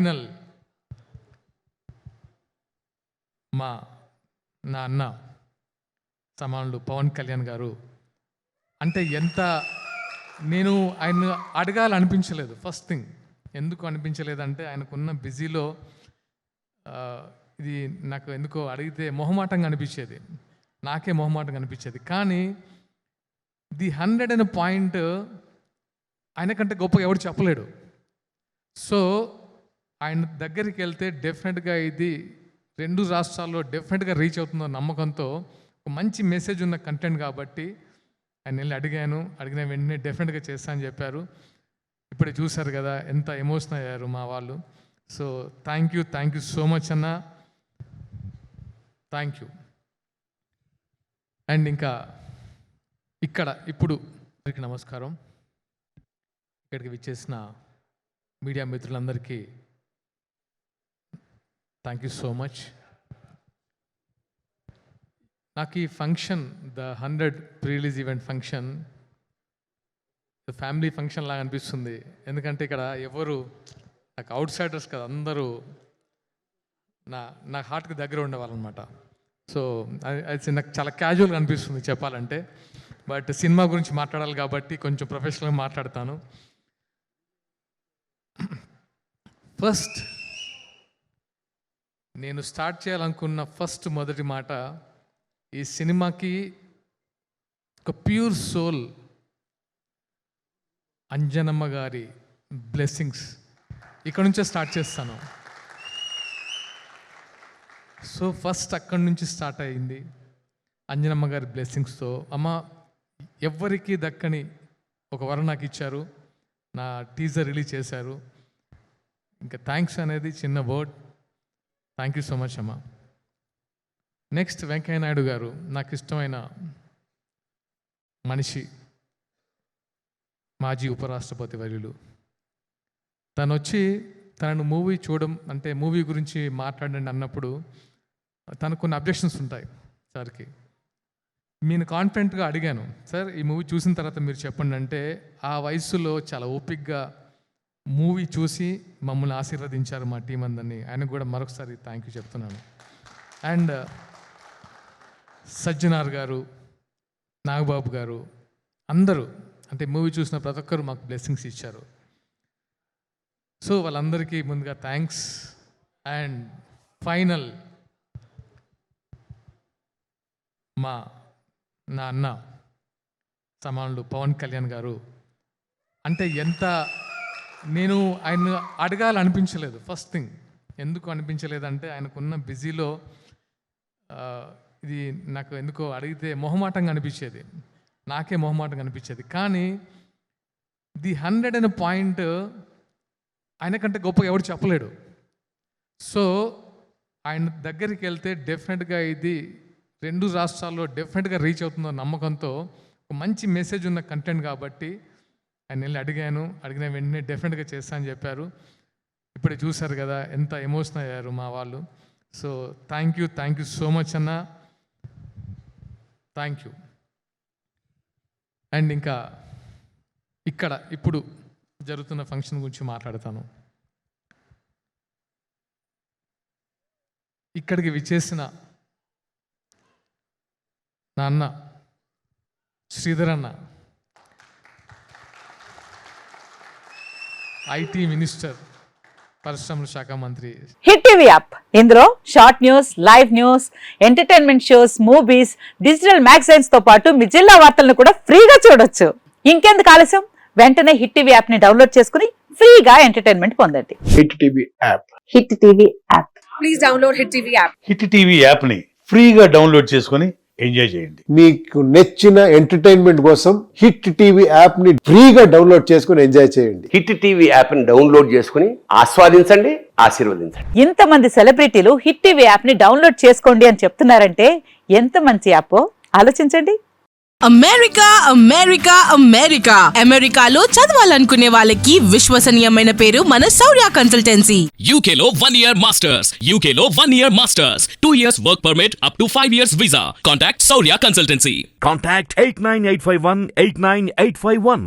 Final నా అన్న సమానులు పవన్ కళ్యాణ్ గారు అంటే ఎంత నేను ఆయన అడగాలనిపించలేదు. ఫస్ట్ థింగ్ ఎందుకు అనిపించలేదంటే ఆయనకున్న బిజీలో ఇది నాకు ఎందుకో అడిగితే మొహమాటంగా అనిపించేది, నాకే మొహమాటంగా అనిపించేది. కానీ ది 100 పాయింట్ ఆయనకంటే గొప్ప ఎవరు చెప్పలేడు. సో ఆయన దగ్గరికి వెళ్తే డెఫినెట్గా ఇది 2 రాష్ట్రాల్లో డెఫినెట్గా రీచ్ అవుతుందో నమ్మకంతో ఒక మంచి మెసేజ్ ఉన్న కంటెంట్ కాబట్టి ఆయన వెళ్ళి అడిగిన వెంటనే డెఫినెట్గా చేస్తా అని చెప్పారు. ఇప్పుడే చూశారు కదా ఎంత ఎమోషనల్ అయ్యారు మా వాళ్ళు. So thank you so much అన్న, థ్యాంక్ యూ. అండ్ ఇంకా ఇప్పుడు నమస్కారం. ఇక్కడికి విచ్చేసిన మీడియా మిత్రులందరికీ థ్యాంక్ యూ సో మచ్. నాకు ఈ function the 100 pre-release event function family function లాగా అనిపిస్తుంది. ఎందుకంటే ఇక్కడ ఎవరు నాకు అవుట్ సైడర్స్ కదా, అందరూ నా హార్ట్కి దగ్గర ఉండేవాళ్ళనమాట. సో అది నాకు చాలా క్యాజువల్గా అనిపిస్తుంది చెప్పాలంటే. బట్ సినిమా గురించి మాట్లాడాలి కాబట్టి కొంచెం ప్రొఫెషనల్గా మాట్లాడతాను. ఫస్ట్ నేను స్టార్ట్ చేయాలనుకున్న మొదటి మాట, ఈ సినిమాకి ఒక ప్యూర్ సోల్ అంజనమ్మ గారి బ్లెస్సింగ్స్ ఇక్కడ నుంచే స్టార్ట్ చేస్తాను. సో ఫస్ట్ అక్కడి నుంచి స్టార్ట్ అయింది అంజనమ్మ గారి బ్లెస్సింగ్స్తో. అమ్మ ఎవ్వరికీ దక్కని ఒక వరం నాకు ఇచ్చారు, నా టీజర్ రిలీజ్ చేశారు. ఇంకా థ్యాంక్స్ అనేది చిన్న word. Thank you so much అమ్మ. నెక్స్ట్ వెంకయ్య నాయుడు గారు నాకు ఇష్టమైన మనిషి, మాజీ ఉపరాష్ట్రపతి వర్యులు. తను వచ్చి తనను మూవీ చూడడం అంటే మూవీ గురించి మాట్లాడండి అన్నప్పుడు తనకు కొన్ని అబ్జెక్షన్స్ ఉంటాయి సార్కి. నేను కాన్ఫిడెంట్గా అడిగాను, సార్ ఈ మూవీ చూసిన తర్వాత మీరు చెప్పండి అంటే ఆ వయసులో చాలా ఓపిక్గా మూవీ చూసి మమ్మల్ని ఆశీర్వదించారు మా టీం అందరినీ. ఆయనకు కూడా మరొకసారి థ్యాంక్ యూ చెప్తున్నాను. అండ్ సజ్జనార్ గారు, నాగబాబు గారు, అందరూ అంటే మూవీ చూసిన ప్రతి ఒక్కరు మాకు బ్లెస్సింగ్స్ ఇచ్చారు. సో వాళ్ళందరికీ ముందుగా థ్యాంక్స్. అండ్ ఫైనల్ నా అన్న సమానులు పవన్ కళ్యాణ్ గారు అంటే ఎంత నేను ఆయన అడగాలనిపించలేదు. ఫస్ట్ థింగ్ ఎందుకు అనిపించలేదంటే ఆయనకున్న బిజీలో ఇది నాకు ఎందుకో అడిగితే మొహమాటంగా అనిపించేది, నాకే మొహమాటంగా అనిపించేది. కానీ ది 100 పాయింట్ ఆయనకంటే గొప్ప ఎవరు చెప్పలేడు. సో ఆయన దగ్గరికి వెళ్తే డెఫినెట్గా ఇది 2 రాష్ట్రాల్లో డెఫినెట్గా రీచ్ అవుతుందో నమ్మకంతో ఒక మంచి మెసేజ్ ఉన్న కంటెంట్ కాబట్టి ఆయన వెళ్ళి అడిగిన వెంటనే డెఫినెట్గా చేస్తా అని చెప్పారు. ఇప్పుడే చూశారు కదా ఎంత ఎమోషనల్ అయ్యారు మా వాళ్ళు. So thank you so much అన్న, థ్యాంక్ యూ. అండ్ ఇంకా ఇప్పుడు జరుగుతున్న ఫంక్షన్ గురించి మాట్లాడతాను. ఇక్కడికి విచ్చేసిన నా అన్న శ్రీధర్ అన్న, ఐటీ మినిస్టర్, పరిశ్రమల శాఖ మంత్రి. హిట్ టీవీ యాప్, ఇందులో short news, live news, entertainment shows, movies, digital magazines తో పాటు మీ జిల్లా వార్తలను కూడా ఫ్రీగా చూడొచ్చు. ఇంకెందుకు ఆలస్యం, వెంటనే హిట్ టీవీ యాప్ ని డౌన్లోడ్ చేసుకుని ఫ్రీగా ఎంటర్టైన్మెంట్ పొందండి. Hit TV app, hit TV app, please download hit TV app. Hit TV app ని ఫ్రీగా డౌన్లోడ్ చేసుకుని ఎంజాయ్ చేయండి. మీకు నచ్చిన ఎంటర్టైన్మెంట్ కోసం హిట్ టీవీ యాప్ ని ఫ్రీగా డౌన్లోడ్ చేసుకుని ఎంజాయ్ చేయండి. హిట్ టీవీ యాప్ ని డౌన్లోడ్ చేసుకుని ఆస్వాదించండి, ఆశీర్వదించండి. ఇంతమంది సెలబ్రిటీలు హిట్ టీవీ యాప్ ని డౌన్లోడ్ చేసుకోండి అని చెప్తున్నారంటే ఎంత మంచి యాప్ ఆలోచించండి. అమెరికాలో చదవాలనుకునే వాళ్ళకి విశ్వసనీయమైన పేరు మన శౌర్య కన్సల్టెన్సీ. UK లో 1 year masters, 2 years work permit up to 5 years visa. Contact Saurya Consultancy. Contact 89851 89851.